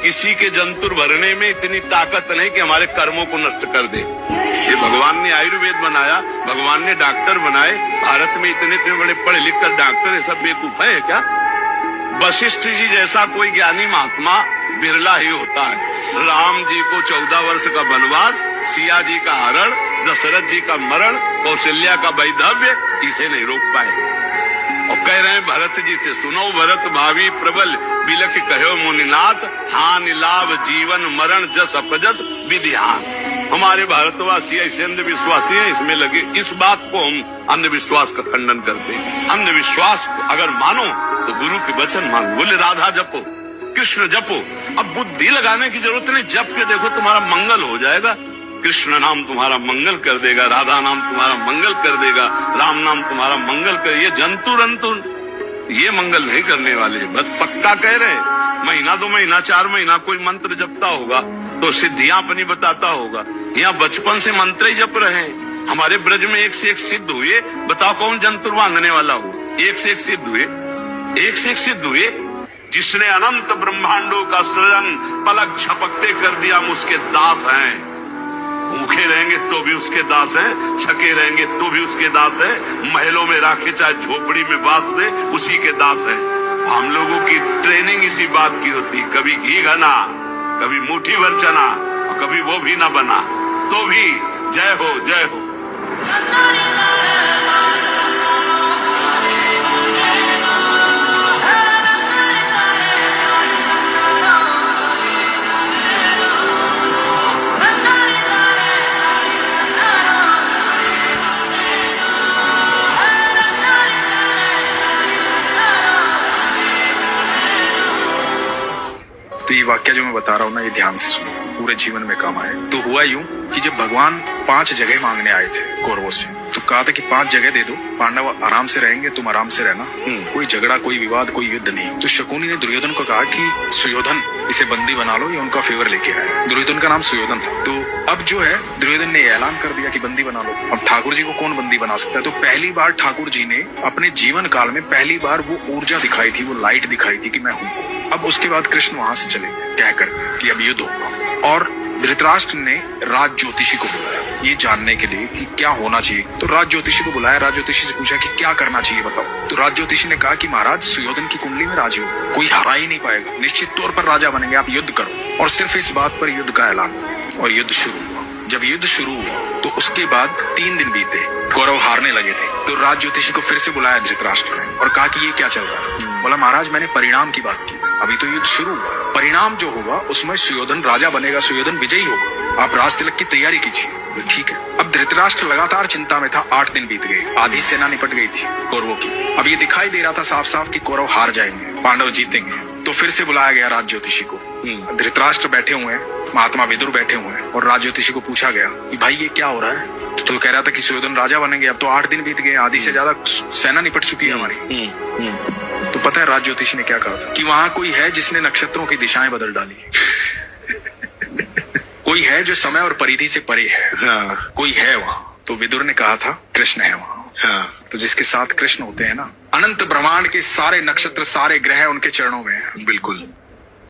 किसी के जंतुर भरने में इतनी ताकत नहीं कि हमारे कर्मों को नष्ट कर दे। ये भगवान ने आयुर्वेद बनाया, भगवान ने डॉक्टर बनाए। भारत में इतने इतने बड़े पढ़े लिख कर डॉक्टर, ये सब बेवकूफ है क्या? वशिष्ठ जी जैसा कोई ज्ञानी महात्मा बिरला ही होता है। राम जी को 14 वर्ष का वनवास, सिया जी का हरण, दशरथ जी का मरण, कौशल्या का वैधव्य, इसे नहीं रोक पाए। और कह रहे हैं भरत जी से, सुनो भरत भावी प्रबल, बिलख कहो मुनिनाथ, हानि लाभ जीवन मरण जस अपजस विधिहान। हमारे भारतवासी ऐसे अंधविश्वासी हैं, इसमें लगे। इस बात को हम अंधविश्वास का खंडन करते हैं। अंधविश्वास अगर मानो तो गुरु के वचन मानो। बोले राधा जपो, कृष्ण जपो। अब बुद्धि लगाने की जरूरत नहीं, जप के देखो तुम्हारा मंगल हो जाएगा। कृष्ण नाम तुम्हारा मंगल कर देगा, राधा नाम तुम्हारा मंगल कर देगा, राम नाम तुम्हारा मंगल कर। ये जंतु रंतु ये मंगल नहीं करने वाले, बस पक्का कह रहे। महीना 2 महीना 4 महीना कोई मंत्र जपता होगा तो सिद्धियां अपनी बताता होगा। यहाँ बचपन से मंत्र ही जप रहे हैं। हमारे ब्रज में एक से एक सिद्ध हुए। बताओ कौन जंतुर बांधने वाला हो? एक से एक सिद्ध हुए, एक से एक सिद्ध हुए। जिसने अनंत ब्रह्मांडों का सृजन पलक झपकते कर दिया, हम उसके दास हैं। भूखे रहेंगे तो भी उसके दास हैं, छके रहेंगे तो भी उसके दास हैं, महलों में राखे चाहे झोपड़ी में बास दे, उसी के दास हैं। हम लोगों की ट्रेनिंग इसी बात की होती, कभी घी घना, कभी मुट्ठी भर चना, और कभी वो भी ना बना तो भी जय हो जय हो। तो ये वाक्य जो मैं बता रहा हूँ ना, ये ध्यान से सुनो, पूरे जीवन में काम आए। तो हुआ यूं कि जब भगवान 5 जगह मांगने आए थे कौरवों से, तो कहा था कि 5 जगह दे दो, पांडव आराम से रहेंगे, तुम आराम से रहना, कोई झगड़ा, कोई विवाद, कोई युद्ध नहीं। तो शकुनी ने दुर्योधन को कहा कि सुयोधन इसे बंदी बना लो, ये उनका फेवर लेके आए। दुर्योधन का नाम सुयोधन था। तो अब जो है दुर्योधन ने ऐलान कर दिया कि बंदी बना लो। अब ठाकुर जी को कौन बंदी बना सकता है? तो पहली बार ठाकुर जी ने अपने जीवन काल में पहली बार वो ऊर्जा दिखाई थी, वो लाइट दिखाई थी कि मैं हूँ। अब उसके बाद कृष्ण वहां से चले कहकर कि अब युद्ध होगा। और धृतराष्ट्र ने राज ज्योतिषी को बुलाया ये जानने के लिए कि क्या होना चाहिए। तो राज ज्योतिषी को बुलाया, राज ज्योतिषी से पूछा कि क्या करना चाहिए बताओ। तो राज ज्योतिषी ने कहा कि महाराज सुयोधन की कुंडली में राजयोग, कोई हरा ही नहीं पाएगा, निश्चित तौर पर राजा बनेंगे, आप युद्ध करो। और सिर्फ इस बात पर युद्ध का ऐलान, और युद्ध शुरू हुआ। जब युद्ध शुरू हुआ तो उसके बाद 3 दिन बीते, कौरव हारने लगे थे। तो राज ज्योतिषी को फिर से बुलाया धृतराष्ट्र ने और कहा कि ये क्या चल रहा है। बोला महाराज मैंने परिणाम की बात की, अभी तो युद्ध शुरू हुआ, परिणाम जो होगा उसमें सुयोधन राजा बनेगा, सुयोधन विजयी होगा, आप राज तिलक की तैयारी कीजिए। ठीक है। अब धृतराष्ट्र लगातार चिंता में था। 8 दिन बीत गए, आधी सेना निपट गई थी कौरवों की। अब ये दिखाई दे रहा था साफ साफ कि कौरव हार जाएंगे, पांडव जीतेंगे। तो फिर से बुलाया गया राज ज्योतिषी को। धृतराष्ट्र बैठे हुए हैं, महात्मा विदुर बैठे हुए हैं, और राज ज्योतिषी को पूछा गया कि भाई ये क्या हो रहा है। तो कह रहा था कि सुयोधन राजा बनेंगे, अब तो 8 दिन बीत गए, आधी से ज्यादा सेना निपट चुकी है हमारी। तो पता है राज ज्योतिषी ने क्या कहा था कि वहां कोई है जिसने नक्षत्रों की दिशाएं बदल डाली, कोई है जो समय और परिधि से परे है। हाँ। कोई है वहां। तो विदुर ने कहा था कृष्ण है वहां। हाँ। तो जिसके साथ कृष्ण होते हैं ना, अनंत ब्रह्मांड के सारे नक्षत्र, सारे ग्रह उनके चरणों में हैं। बिल्कुल।